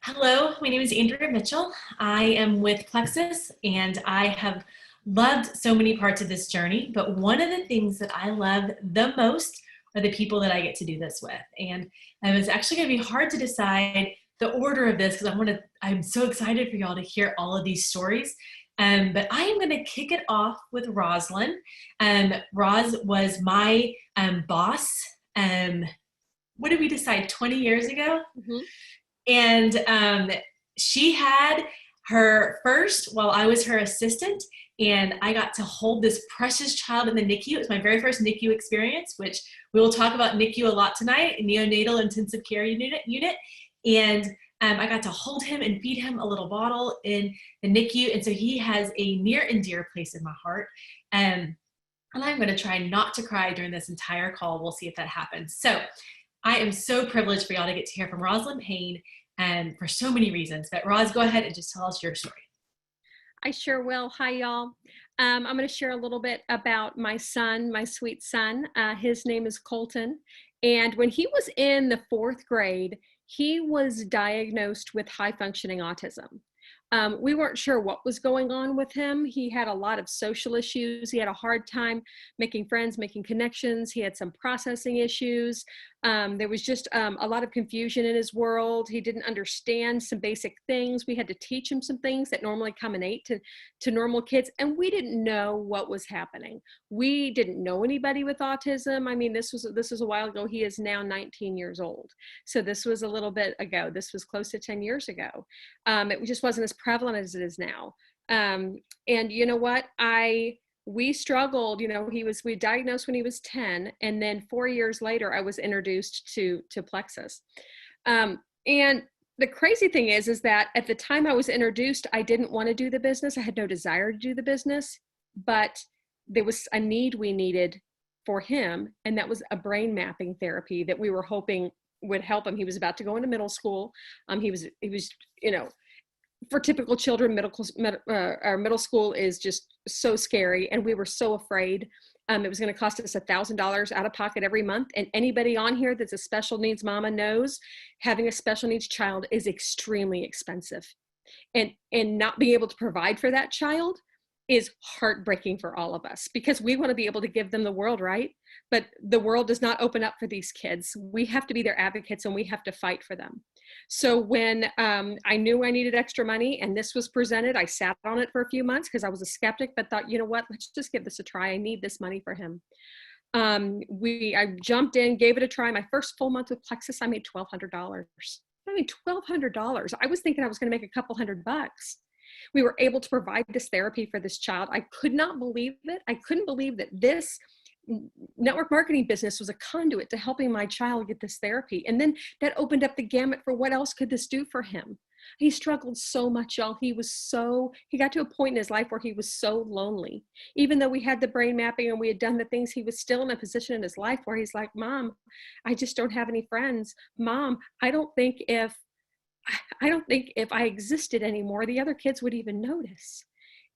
Hello, my name is Andrea Mitchell. I am with Plexus and I have loved so many parts of this journey, but one of the things that I love the most are the people that I get to do this with. And it's actually going to be hard to decide the order of this because I'm so excited for y'all to hear all of these stories. But I am going to kick it off with Roslyn. Roz was my boss. What did we decide 20 years ago? Mhm. And she had her first while I was her assistant, and I got to hold this precious child in the NICU. It was my very first NICU experience, which we will talk about NICU a lot tonight, neonatal intensive care unit. And I got to hold him and feed him a little bottle in the NICU. And so he has a near and dear place in my heart. And I'm going to try not to cry during this entire call. We'll see if that happens. So I am so privileged for y'all to get to hear from Roslyn Payne for so many reasons. But Roz, go ahead and just tell us your story. I sure will. Hi, y'all. I'm going to share a little bit about my son, my sweet son. His name is Colton. And when he was in the fourth grade, he was diagnosed with high functioning autism. We weren't sure what was going on with him. He had a lot of social issues. He had a hard time making friends, making connections. He had some processing issues. There was just a lot of confusion in his world. He didn't understand some basic things. We had to teach him some things that normally come innate to normal kids, and we didn't know what was happening. We didn't know anybody with autism. I mean, this was a while ago. He is now 19 years old. So this was a little bit ago. This was close to 10 years ago. It just wasn't as prevalent as it is now. And you know what? We struggled. We diagnosed when he was 10, and then 4 years later, I was introduced to Plexus. And the crazy thing is that at the time I was introduced, I didn't want to do the business. I had no desire to do the business, but there was a need we needed for him, and that was a brain mapping therapy that we were hoping would help him. He was about to go into middle school. He was, for typical children, middle school is just so scary, and we were so afraid. It was going to cost us $1,000 out of pocket every month. And anybody on here that's a special needs mama knows having a special needs child is extremely expensive. And not being able to provide for that child is heartbreaking for all of us, because we want to be able to give them the world, right? But the world does not open up for these kids. We have to be their advocates, and we have to fight for them. So when I knew I needed extra money and this was presented, I sat on it for a few months because I was a skeptic, but thought, you know what, let's just give this a try. I need this money for him. I jumped in, gave it a try. My first full month with Plexus, I made $1,200. I mean, $1,200. I was thinking I was going to make a couple $100. We were able to provide this therapy for this child. I could not believe it. I couldn't believe that this network marketing business was a conduit to helping my child get this therapy. And then that opened up the gamut for what else could this do for him. He struggled so much, y'all. He got to a point in his life where he was so lonely. Even though we had the brain mapping and we had done the things, he was still in a position in his life where he's like, Mom, I just don't have any friends. Mom, I don't think if I existed anymore, the other kids would even notice.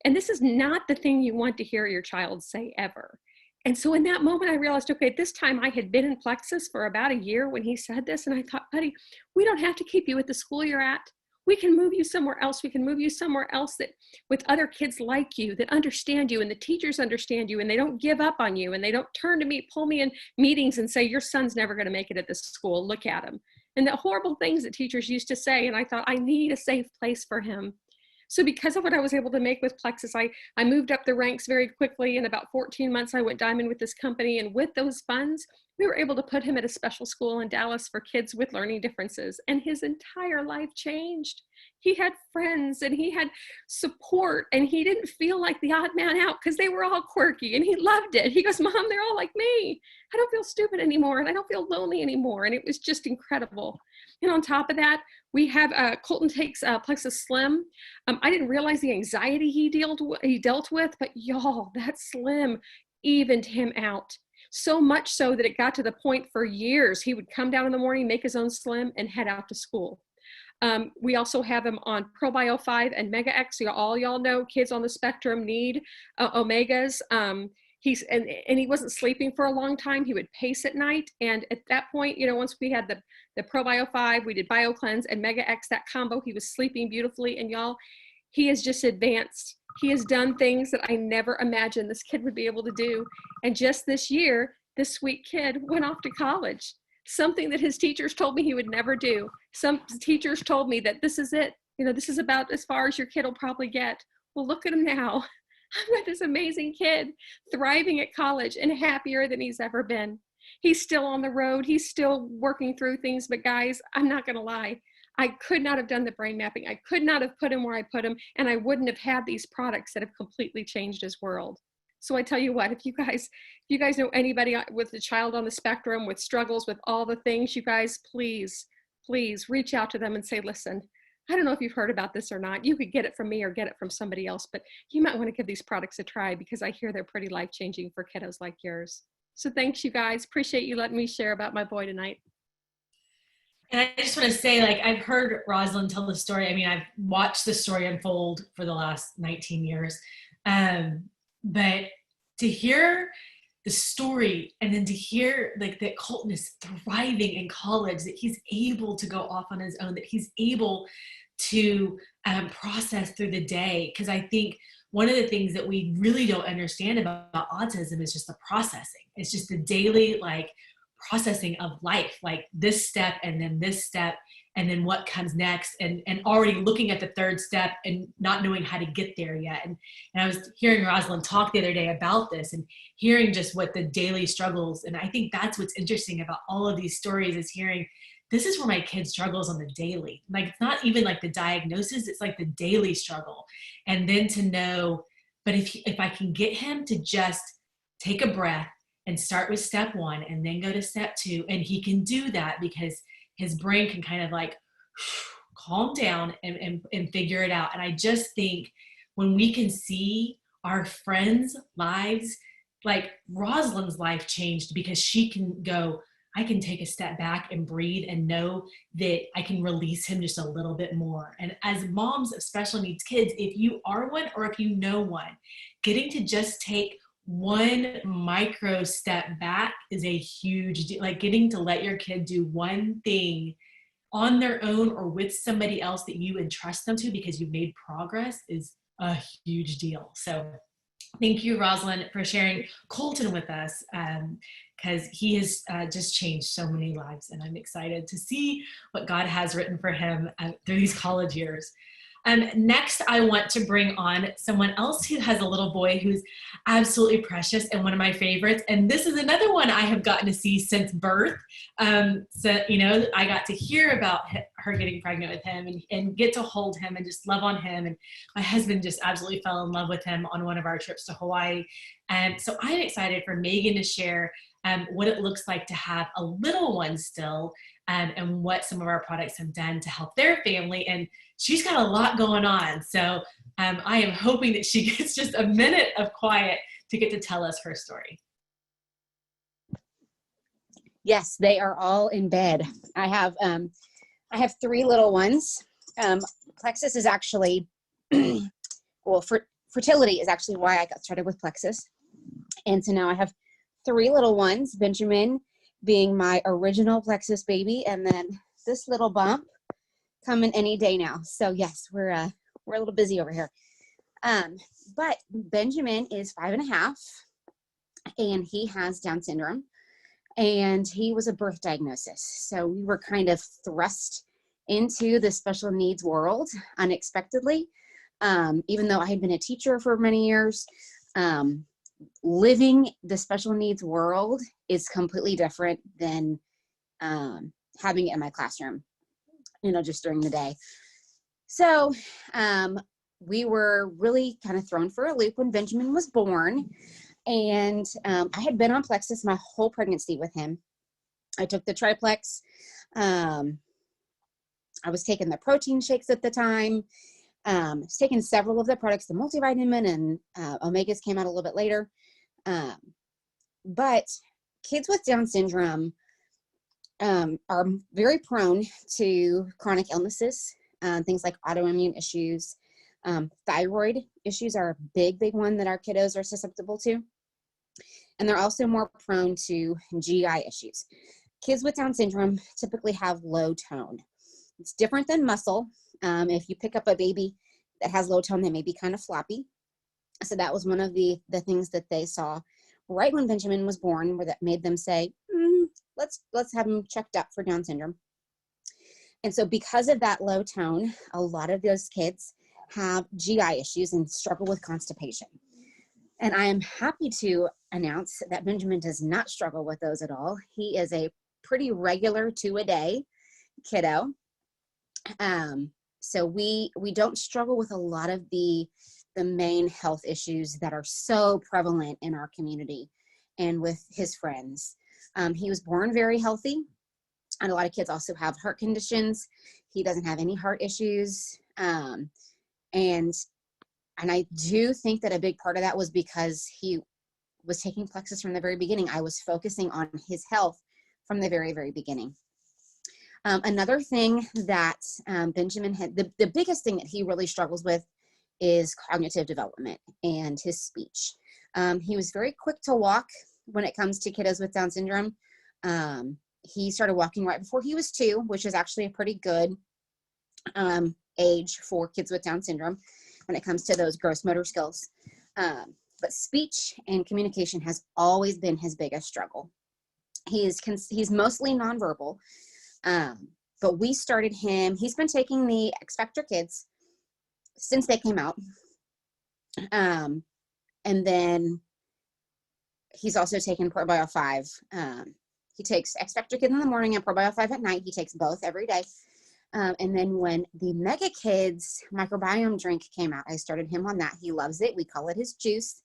And this is not the thing you want to hear your child say ever. And so in that moment, I realized, okay, this time I had been in Plexus for about a year when he said this. And I thought, buddy, we don't have to keep you at the school you're at. We can move you somewhere else. We can move you somewhere else that with other kids like you that understand you, and the teachers understand you, and they don't give up on you, and they don't turn to me, pull me in meetings and say, your son's never going to make it at this school. Look at him. And the horrible things that teachers used to say. And I thought, I need a safe place for him. So because of what I was able to make with Plexus, I moved up the ranks very quickly. In about 14 months, I went diamond with this company. And with those funds, we were able to put him at a special school in Dallas for kids with learning differences. And his entire life changed. He had friends and he had support, and he didn't feel like the odd man out because they were all quirky, and he loved it. He goes, Mom, they're all like me. I don't feel stupid anymore, and I don't feel lonely anymore. And it was just incredible. And on top of that, we have Colton takes Plexus Slim. I didn't realize the anxiety he dealt with, but y'all, that Slim evened him out. So much so that it got to the point for years, he would come down in the morning, make his own Slim, and head out to school. We also have him on ProBio 5 and Mega X. All y'all know kids on the spectrum need omegas. And he wasn't sleeping for a long time. He would pace at night. And at that point, once we had the ProBio 5, we did BioCleanse and Mega X, that combo, he was sleeping beautifully. And y'all, he has just advanced. He has done things that I never imagined this kid would be able to do. And just this year, this sweet kid went off to college, something that his teachers told me he would never do. Some teachers told me that this is it. This is about as far as your kid will probably get. Well, look at him now. I've got this amazing kid thriving at college and happier than he's ever been. He's still on the road. He's still working through things. But guys, I'm not going to lie. I could not have done the brain mapping. I could not have put him where I put him. And I wouldn't have had these products that have completely changed his world. So I tell you what, if you guys know anybody with a child on the spectrum, with struggles, with all the things, you guys, please reach out to them and say, listen, I don't know if you've heard about this or not. You could get it from me or get it from somebody else, but you might want to give these products a try, because I hear they're pretty life-changing for kiddos like yours. So thanks, you guys. Appreciate you letting me share about my boy tonight. And I just want to say, like, I've heard Rosalind tell the story. I mean, I've watched the story unfold for the last 19 years. But to hear the story, and then to hear like that Colton is thriving in college, that he's able to go off on his own, that he's able to process through the day. Because I think one of the things that we really don't understand about autism is just the processing. It's just the daily like processing of life, like this step and then this step and then what comes next, and already looking at the third step and not knowing how to get there yet. And I was hearing Rosalind talk the other day about this and hearing just what the daily struggles, and I think that's what's interesting about all of these stories, is hearing this is where my kid struggles on the daily. Like, it's not even like the diagnosis, it's like the daily struggle. And then to know, but if I can get him to just take a breath and start with step 1 and then go to step 2, and he can do that because his brain can kind of like calm down and figure it out. And I just think when we can see our friends' lives, like Rosalind's life changed because she can go, I can take a step back and breathe and know that I can release him just a little bit more. And as moms of special needs kids, if you are one or if you know one, getting to just take one micro step back is a huge deal. Like, getting to let your kid do one thing on their own or with somebody else that you entrust them to because you've made progress is a huge deal. So thank you, Rosalind, for sharing Colton with us, because he has just changed so many lives, and I'm excited to see what God has written for him through these college years. Next, I want to bring on someone else who has a little boy who's absolutely precious and one of my favorites. And this is another one I have gotten to see since birth. So, I got to hear about her getting pregnant with him and get to hold him and just love on him. And my husband just absolutely fell in love with him on one of our trips to Hawaii. And so I'm excited for Megan to share what it looks like to have a little one still, and what some of our products have done to help their family. And she's got a lot going on. So I am hoping that she gets just a minute of quiet to get to tell us her story. Yes, they are all in bed. I have 3 little ones. Plexus is actually, well, fertility is actually why I got started with Plexus. And so now I have 3 little ones, Benjamin being my original Plexus baby, and then this little bump coming any day now. So yes, we're a little busy over here. But Benjamin is 5.5, and he has Down syndrome, and he was a birth diagnosis. So we were kind of thrust into the special needs world unexpectedly. Even though I had been a teacher for many years, living the special needs world is completely different than having it in my classroom, just during the day. So we were really kind of thrown for a loop when Benjamin was born. And I had been on Plexus my whole pregnancy with him. I took the triplex. I was taking the protein shakes at the time. Was taking several of the products, the multivitamin and omegas came out a little bit later. But kids with Down syndrome are very prone to chronic illnesses, things like autoimmune issues. Thyroid issues are a big one that our kiddos are susceptible to. and they're also more prone to GI issues. Kids with Down syndrome typically have low tone. It's different than muscle. If you pick up a baby that has low tone, they may be kind of floppy. So that was one of the things that they saw right when Benjamin was born, where that made them say, let's have him checked up for Down syndrome. And so because of that low tone, a lot of those kids have GI issues and struggle with constipation. And I am happy to announce that Benjamin does not struggle with those at all. He is a pretty regular 2-a-day kiddo. So we don't struggle with a lot of the main health issues that are so prevalent in our community and with his friends. He was born very healthy, and a lot of kids also have heart conditions. He doesn't have any heart issues. And I do think that a big part of that was because he was taking Plexus from the very beginning. I was focusing on his health from the very, very beginning. Another thing that Benjamin had, the biggest thing that he really struggles with is cognitive development and his speech. He was very quick to walk when it comes to kiddos with Down syndrome. He started walking right before he was 2, which is actually a pretty good age for kids with Down syndrome when it comes to those gross motor skills. But speech and communication has always been his biggest struggle. He's mostly nonverbal, but we started him, he's been taking the X Factor Kids since they came out. And then he's also taken ProBio 5. He takes X Factor Kids in the morning and ProBio 5 at night. He takes both every day. And then when the Mega Kids microbiome drink came out, I started him on that. He loves it. We call it his juice.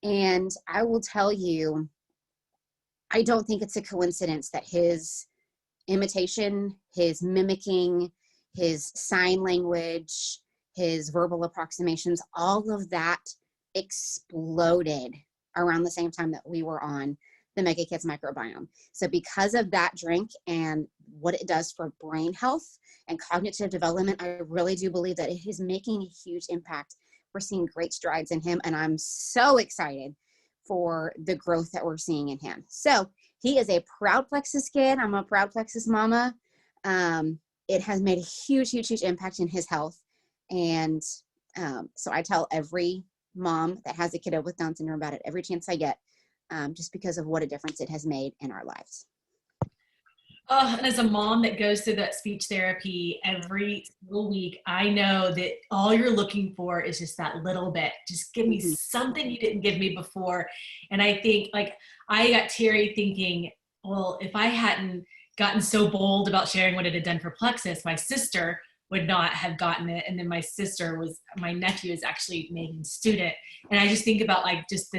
And I will tell you, I don't think it's a coincidence that his imitation, his mimicking, his sign language, his verbal approximations, all of that exploded around the same time that we were on the Mega Kids microbiome. So because of that drink and what it does for brain health and cognitive development, I really do believe that it is making a huge impact. We're seeing great strides in him, and I'm so excited for the growth that we're seeing in him. So he is a proud Plexus kid. I'm a proud Plexus mama. It has made a huge, huge, huge impact in his health. And so I tell every mom that has a kiddo with Down syndrome about it every chance I get, just because of what a difference it has made in our lives. Oh, and as a mom that goes through that speech therapy every single week, I know that all you're looking for is just that little bit. Just give me something you didn't give me before. And I think, like, I got teary thinking, well, if I hadn't gotten so bold about sharing what it had done for Plexus, my sister would not have gotten it. And then my nephew is actually Megan's student. And I just think about, like, just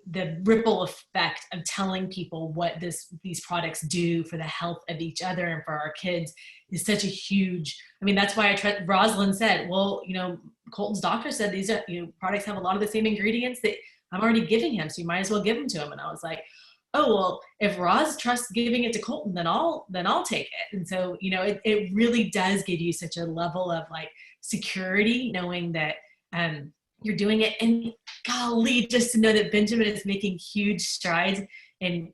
the ripple effect of telling people what these products do for the health of each other and for our kids is such a huge, I mean, that's why Rosalind said, well, Colton's doctor said these products have a lot of the same ingredients that I'm already giving him, so you might as well give them to him. And I was like, oh, well, if Roz trusts giving it to Colton, then I'll take it. And so, it really does give you such a level of, like, security, knowing that you're doing it. And golly, just to know that Benjamin is making huge strides. And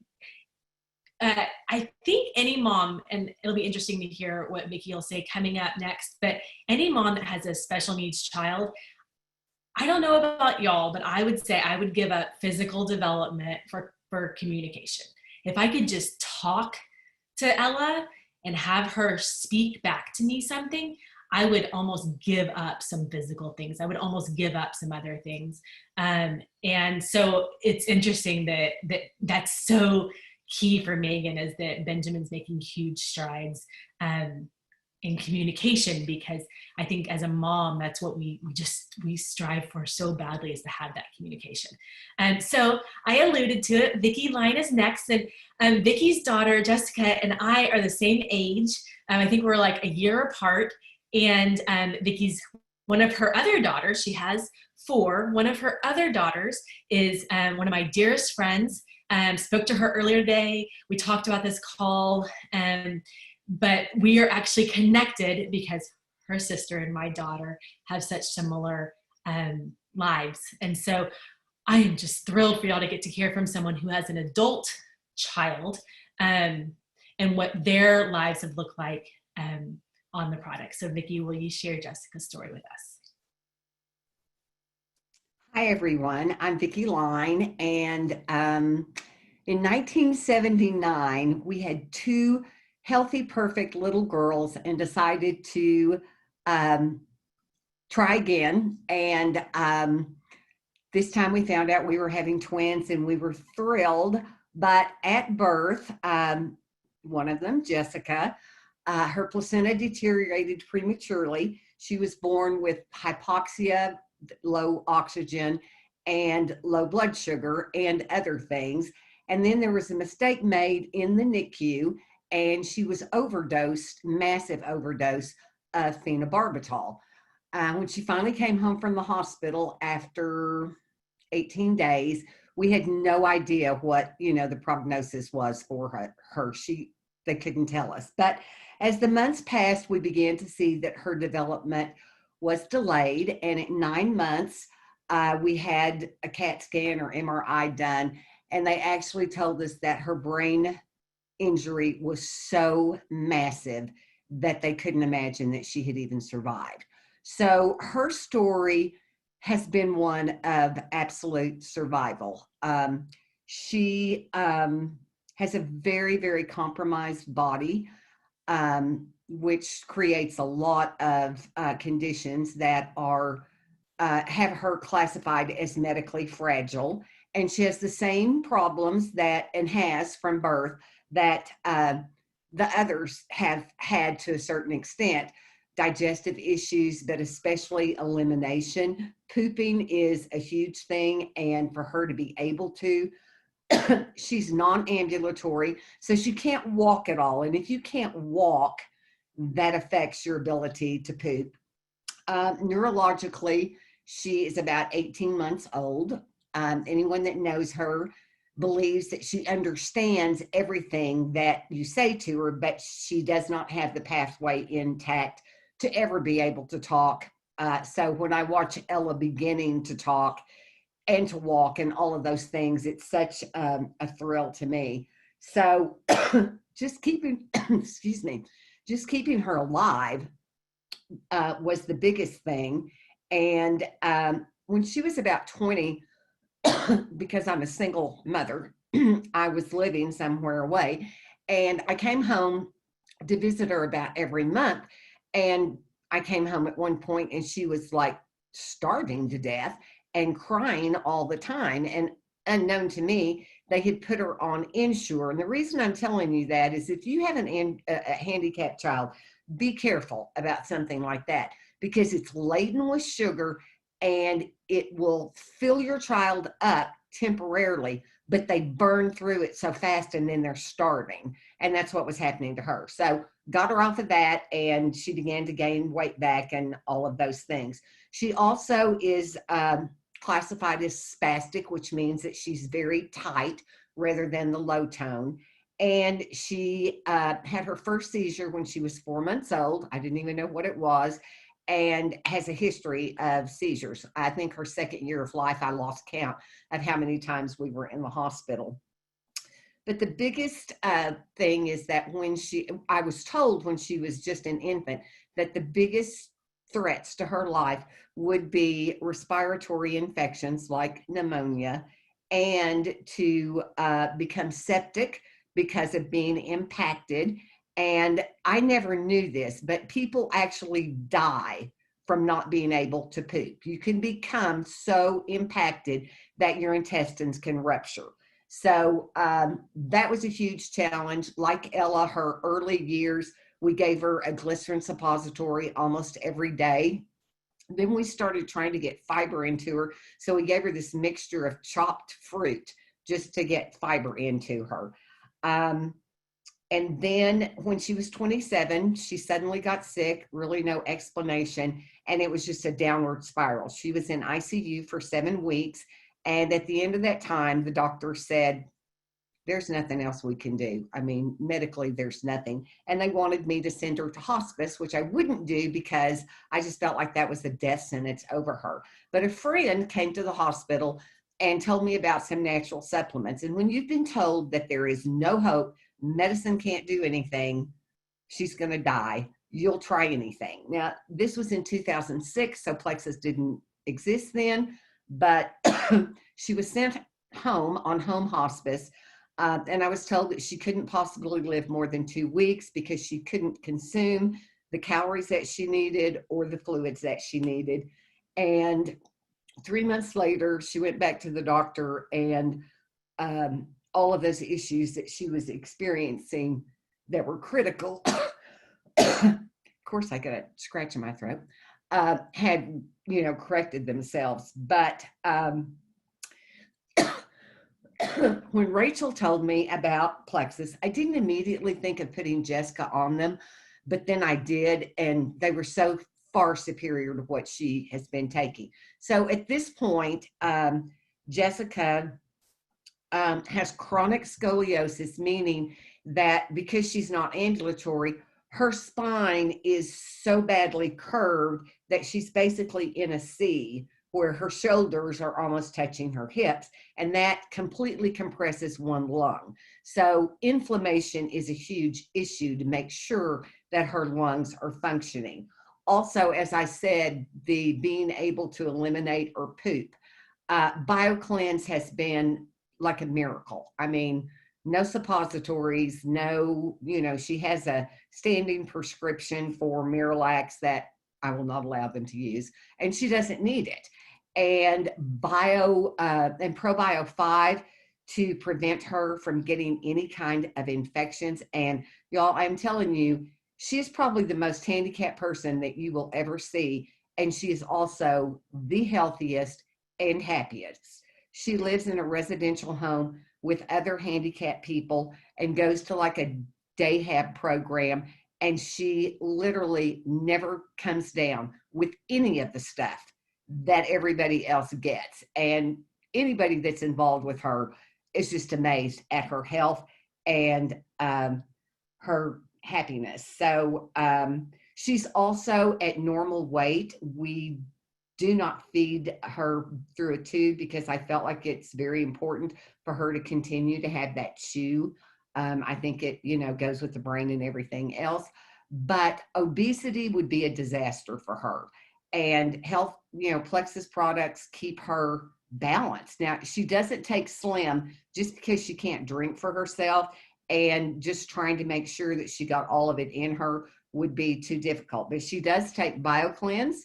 I think any mom, and it'll be interesting to hear what Vicki will say coming up next, but any mom that has a special needs child, I don't know about y'all, but I would say I would give up physical development for communication. If I could just talk to Ella and have her speak back to me something, I would almost give up some physical things. I would almost give up some other things. And so it's interesting that's so key for Megan, is that Benjamin's making huge strides in communication, because I think as a mom, that's what we strive for so badly, is to have that communication. And so I alluded to it. Vicki Line is next, and Vicki's daughter Jessica and I are the same age. I think we're like a year apart. And Vicki's one of her other daughters. She has 4. One of her other daughters is one of my dearest friends. Spoke to her earlier today. We talked about this call, but we are actually connected because her sister and my daughter have such similar lives. And so I am just thrilled for y'all to get to hear from someone who has an adult child, and what their lives have looked like on the product. So Vicki, will you share Jessica's story with us? Hi, everyone. I'm Vicki Line, and in 1979, we had two healthy, perfect little girls and decided to try again. And this time we found out we were having twins, and we were thrilled. But at birth, one of them, Jessica, her placenta deteriorated prematurely. She was born with hypoxia, low oxygen, and low blood sugar, and other things. And then there was a mistake made in the NICU, and she was overdosed, massive overdose of phenobarbital. When she finally came home from the hospital after 18 days, we had no idea what, the prognosis was for her. They couldn't tell us. But as the months passed, we began to see that her development was delayed. And at 9 months, we had a CAT scan or MRI done. And they actually told us that her brain injury was so massive that they couldn't imagine that she had even survived. So her story has been one of absolute survival. She has a very, very compromised body, which creates a lot of conditions that are have her classified as medically fragile. And she has the same problems and has from birth that the others have had to a certain extent. Digestive issues, but especially elimination. Pooping is a huge thing, and for her to be able to, she's non-ambulatory, so she can't walk at all. And if you can't walk, that affects your ability to poop. Neurologically, she is about 18 months old. Anyone that knows her believes that she understands everything that you say to her, but she does not have the pathway intact to ever be able to talk. So when I watch Ella beginning to talk and to walk and all of those things, it's such a thrill to me. So just keeping, excuse me, just keeping her alive was the biggest thing. And when she was about 20, because I'm a single mother, I was living somewhere away, and I came home to visit her about every month. And I came home at one point and she was like starving to death and crying all the time. And unknown to me, they had put her on Ensure. And the reason I'm telling you that is if you have a handicapped child, be careful about something like that, because it's laden with sugar and it will fill your child up temporarily, but they burn through it so fast and then they're starving. And that's what was happening to her. So got her off of that, and she began to gain weight back and all of those things. She also is classified as spastic, which means that she's very tight rather than the low tone. And she had her first seizure when she was 4 months old. I didn't even know what it was, and has a history of seizures. I think her second year of life, I lost count of how many times we were in the hospital. But the biggest thing is that I was told when she was just an infant that the biggest threats to her life would be respiratory infections like pneumonia, and to become septic because of being impacted. And I never knew this, but people actually die from not being able to poop. You can become so impacted that your intestines can rupture. So that was a huge challenge. Like Ella, her early years, we gave her a glycerin suppository almost every day. Then we started trying to get fiber into her. So we gave her this mixture of chopped fruit just to get fiber into her. And then when she was 27, she suddenly got sick, really no explanation. And it was just a downward spiral. She was in ICU for 7 weeks. And at the end of that time, the doctor said, there's nothing else we can do. I mean, medically, there's nothing. And they wanted me to send her to hospice, which I wouldn't do because I just felt like that was the death sentence over her. But a friend came to the hospital and told me about some natural supplements. And when you've been told that there is no hope, medicine can't do anything, she's going to die, you'll try anything. Now, this was in 2006, so Plexus didn't exist then, but she was sent home on home hospice. And I was told that she couldn't possibly live more than 2 weeks because she couldn't consume the calories that she needed or the fluids that she needed. And 3 months later, she went back to the doctor, and all of those issues that she was experiencing that were critical, of course, I got a scratch in my throat, had, corrected themselves. But when Rachel told me about Plexus, I didn't immediately think of putting Jessica on them, but then I did, and they were so far superior to what she has been taking. So at this point, Jessica has chronic scoliosis, meaning that because she's not ambulatory, her spine is so badly curved that she's basically in a C, where her shoulders are almost touching her hips, and that completely compresses one lung. So inflammation is a huge issue to make sure that her lungs are functioning. Also, as I said, the being able to eliminate or poop. BioCleanse has been like a miracle. I mean, no suppositories, no, she has a standing prescription for Miralax that I will not allow them to use, and she doesn't need it. And ProBio 5 to prevent her from getting any kind of infections. And y'all, I'm telling you, she is probably the most handicapped person that you will ever see. And she is also the healthiest and happiest. She lives in a residential home with other handicapped people and goes to like a day hab program. And she literally never comes down with any of the stuff that everybody else gets. And anybody that's involved with her is just amazed at her health and her happiness. So she's also at normal weight. We do not feed her through a tube because I felt like it's very important for her to continue to have that chew. I think it, goes with the brain and everything else. But obesity would be a disaster for her. And health, Plexus products keep her balanced. Now, she doesn't take Slim just because she can't drink for herself, and just trying to make sure that she got all of it in her would be too difficult. But she does take BioCleanse,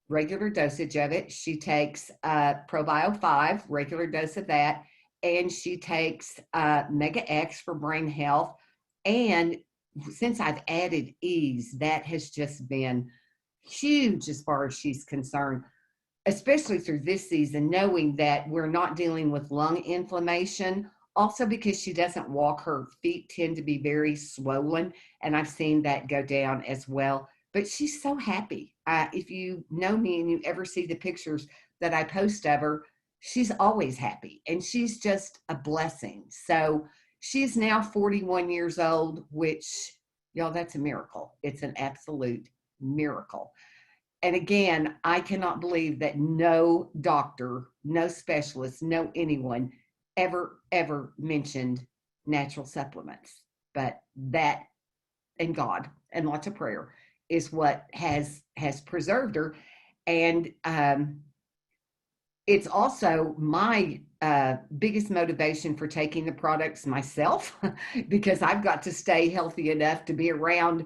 regular dosage of it. She takes ProBio 5, regular dose of that. And she takes Mega X for brain health. And since I've added Ease, that has just been huge as far as she's concerned, especially through this season, knowing that we're not dealing with lung inflammation. Also, because she doesn't walk, her feet tend to be very swollen, and I've seen that go down as well. But she's so happy. If you know me and you ever see the pictures that I post of her, she's always happy, and she's just a blessing. So she's now 41 years old, which, y'all, that's a miracle. It's an absolute miracle. And again, I cannot believe that no doctor, no specialist, no anyone ever mentioned natural supplements. But that, and God and lots of prayer, is what has preserved her. And it's also my biggest motivation for taking the products myself, because I've got to stay healthy enough to be around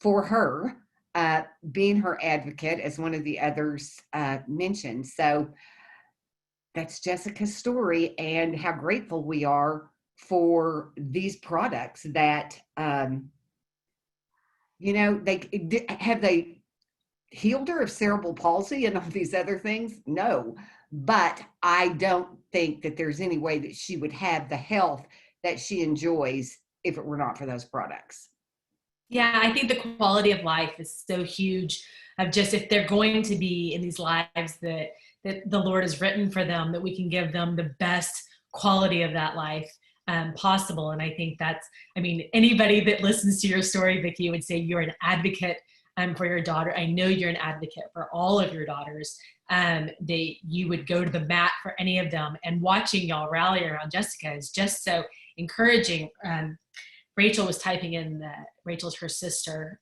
for her, being her advocate, as one of the others mentioned. So that's Jessica's story, and how grateful we are for these products that, they healed her of cerebral palsy and all these other things? No, but I don't think that there's any way that she would have the health that she enjoys if it were not for those products. Yeah, I think the quality of life is so huge, of just, if they're going to be in these lives that the Lord has written for them, that we can give them the best quality of that life possible. And I think anybody that listens to your story, Vicki, would say you're an advocate for your daughter. I know you're an advocate for all of your daughters. You would go to the mat for any of them, and watching y'all rally around Jessica is just so encouraging. Rachel was typing in Rachel's her sister,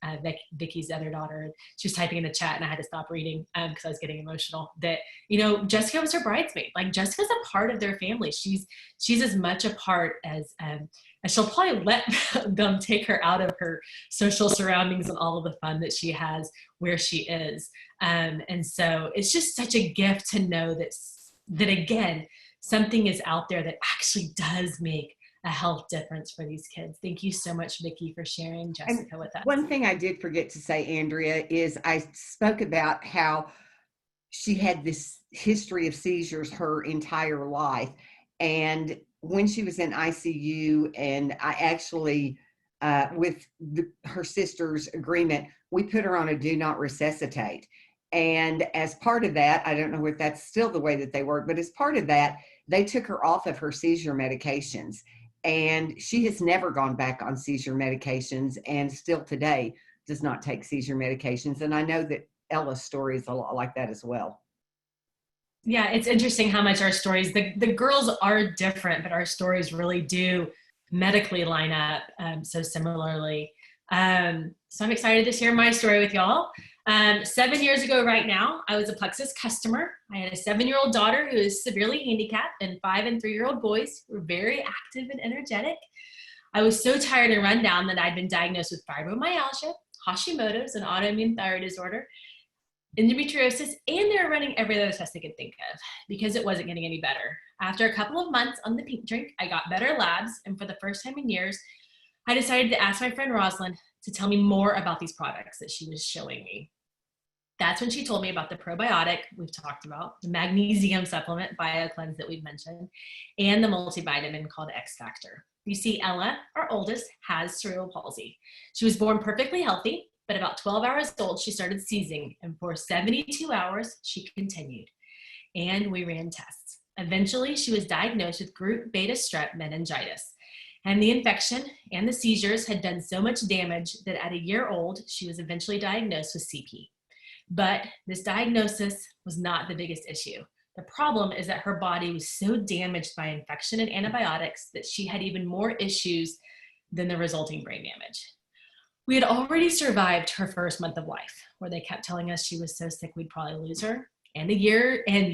Vicky's other daughter. She was typing in the chat, and I had to stop reading because I was getting emotional. That, you know, Jessica was her bridesmaid. Like, Jessica's a part of their family. She's as much a part as she'll probably let them take her out of her social surroundings and all of the fun that she has where she is. And so it's just such a gift to know that again, something is out there that actually does make a health difference for these kids. Thank you so much, Vicki, for sharing Jessica with us. One thing I did forget to say, Andrea, is I spoke about how she had this history of seizures her entire life. And when she was in ICU, and I actually, with her sister's agreement, we put her on a do not resuscitate. And as part of that, I don't know if that's still the way that they work, but as part of that, they took her off of her seizure medications. And she has never gone back on seizure medications, and still today does not take seizure medications. And I know that Ella's story is a lot like that as well. Yeah, it's interesting how much our stories, the girls are different, but our stories really do medically line up so similarly. So I'm excited to share my story with y'all. 7 years ago right now, I was a Plexus customer. I had a 7-year-old daughter who is severely handicapped, and 5 and 3-year-old boys who were very active and energetic. I was so tired and run down that I'd been diagnosed with fibromyalgia, Hashimoto's, an autoimmune thyroid disorder, endometriosis, and they were running every other test they could think of because it wasn't getting any better. After a couple of months on the pink drink, I got better labs, and for the first time in years, I decided to ask my friend Rosalind to tell me more about these products that she was showing me. That's when she told me about the probiotic we've talked about, the magnesium supplement, BioCleanse, that we've mentioned, and the multivitamin called X Factor. You see, Ella, our oldest, has cerebral palsy. She was born perfectly healthy, but about 12 hours old, she started seizing, and for 72 hours, she continued. And we ran tests. Eventually, she was diagnosed with group beta strep meningitis. And the infection and the seizures had done so much damage that at a year old, she was eventually diagnosed with CP. But this diagnosis was not the biggest issue. The problem is that her body was so damaged by infection and antibiotics that she had even more issues than the resulting brain damage. We had already survived her first month of life, where they kept telling us she was so sick we'd probably lose her, and years and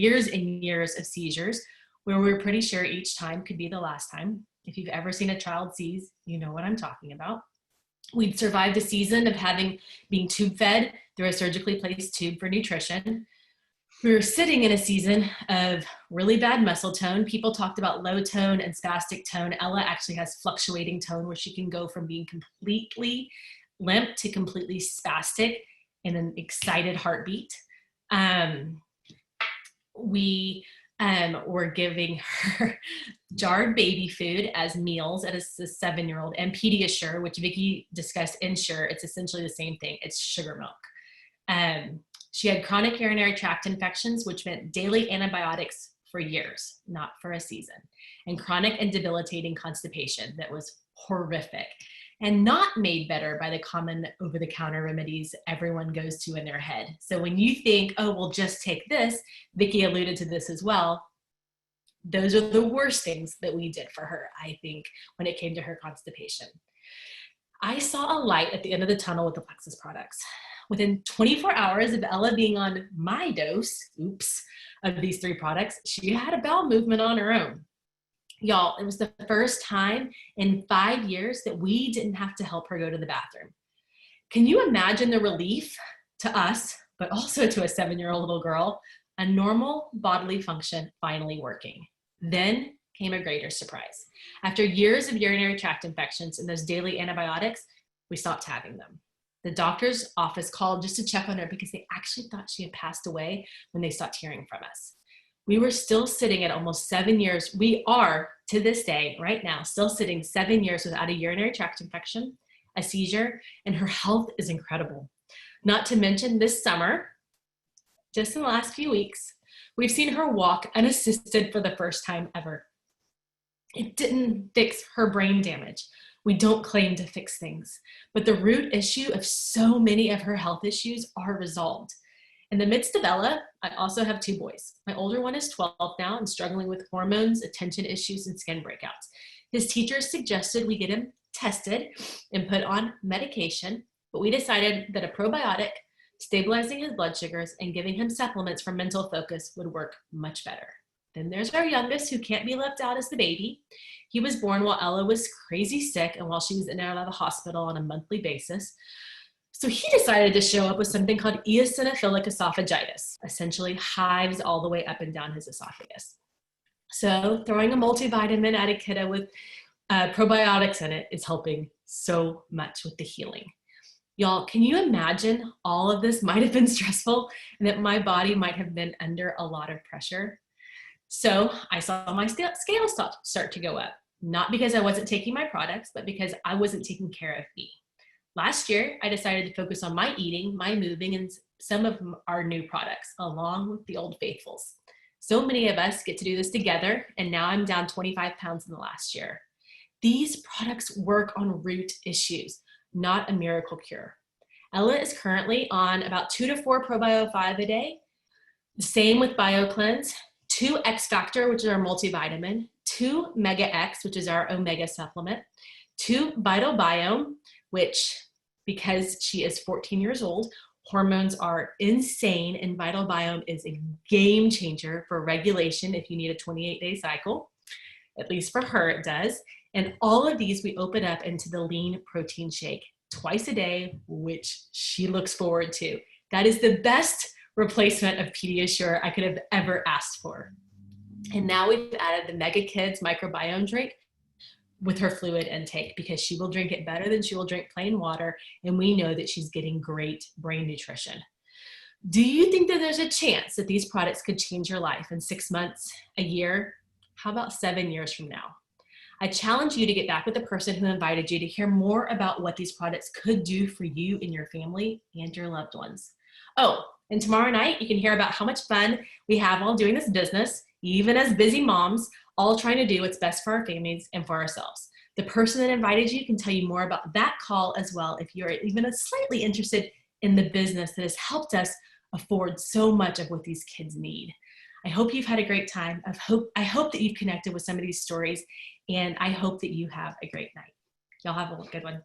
years of seizures, where we were pretty sure each time could be the last time. If you've ever seen a child seize, you know what I'm talking about. We'd survived a season of being tube fed through a surgically placed tube for nutrition. We were sitting in a season of really bad muscle tone. People talked about low tone and spastic tone. Ella actually has fluctuating tone, where she can go from being completely limp to completely spastic in an excited heartbeat. We were giving her jarred baby food as meals as a 7-year-old, and Pediasure, which Vicki discussed. Ensure, it's essentially the same thing. It's sugar milk. She had chronic urinary tract infections, which meant daily antibiotics for years, not for a season, and chronic and debilitating constipation that was horrific and not made better by the common over-the-counter remedies everyone goes to in their head. So when you think, oh, we'll just take this, Vicki alluded to this as well, those are the worst things that we did for her, I think, when it came to her constipation. I saw a light at the end of the tunnel with the Plexus products. Within 24 hours of Ella being on my dose, of these 3 products, she had a bowel movement on her own. Y'all, it was the first time in 5 years that we didn't have to help her go to the bathroom. Can you imagine the relief to us, but also to a 7-year-old little girl, a normal bodily function finally working? Then came a greater surprise. After years of urinary tract infections and those daily antibiotics, we stopped having them. The doctor's office called just to check on her because they actually thought she had passed away when they stopped hearing from us. We were still sitting at almost 7 years. We are, to this day, right now, still sitting 7 years without a urinary tract infection, a seizure, and her health is incredible. Not to mention this summer, just in the last few weeks, we've seen her walk unassisted for the first time ever. It didn't fix her brain damage. We don't claim to fix things, but the root issue of so many of her health issues are resolved. In the midst of Ella, I also have 2 boys. My older one is 12 now and struggling with hormones, attention issues, and skin breakouts. His teachers suggested we get him tested and put on medication, but we decided that a probiotic, stabilizing his blood sugars, and giving him supplements for mental focus would work much better. Then there's our youngest, who can't be left out as the baby. He was born while Ella was crazy sick and while she was in and out of the hospital on a monthly basis. So he decided to show up with something called eosinophilic esophagitis, essentially hives all the way up and down his esophagus. So throwing a multivitamin at a kiddo with probiotics in it is helping so much with the healing. Y'all, can you imagine all of this might have been stressful and that my body might have been under a lot of pressure? So I saw my scale start to go up, not because I wasn't taking my products, but because I wasn't taking care of me. Last year, I decided to focus on my eating, my moving, and some of our new products, along with the old faithfuls. So many of us get to do this together, and now I'm down 25 pounds in the last year. These products work on root issues, not a miracle cure. Ella is currently on about 2 to 4 Probio 5 a day. The same with BioCleanse, 2 X Factor, which is our multivitamin, 2 Mega X, which is our omega supplement, 2 Vital Biome, which, because she is 14 years old, hormones are insane, and Vital Biome is a game changer for regulation if you need a 28-day cycle. At least for her, it does. And all of these we open up into the lean protein shake twice a day, which she looks forward to. That is the best replacement of Pediasure I could have ever asked for. And now we've added the Mega Kids microbiome drink with her fluid intake, because she will drink it better than she will drink plain water, and we know that she's getting great brain nutrition. Do you think that there's a chance that these products could change your life in 6 months, a year? How about 7 years from now? I challenge you to get back with the person who invited you to hear more about what these products could do for you and your family and your loved ones. Oh, and tomorrow night you can hear about how much fun we have while doing this business, even as busy moms, all trying to do what's best for our families and for ourselves. The person that invited you can tell you more about that call as well if you're even slightly interested in the business that has helped us afford so much of what these kids need. I hope you've had a great time. I hope that you've connected with some of these stories, and I hope that you have a great night. Y'all have a good one.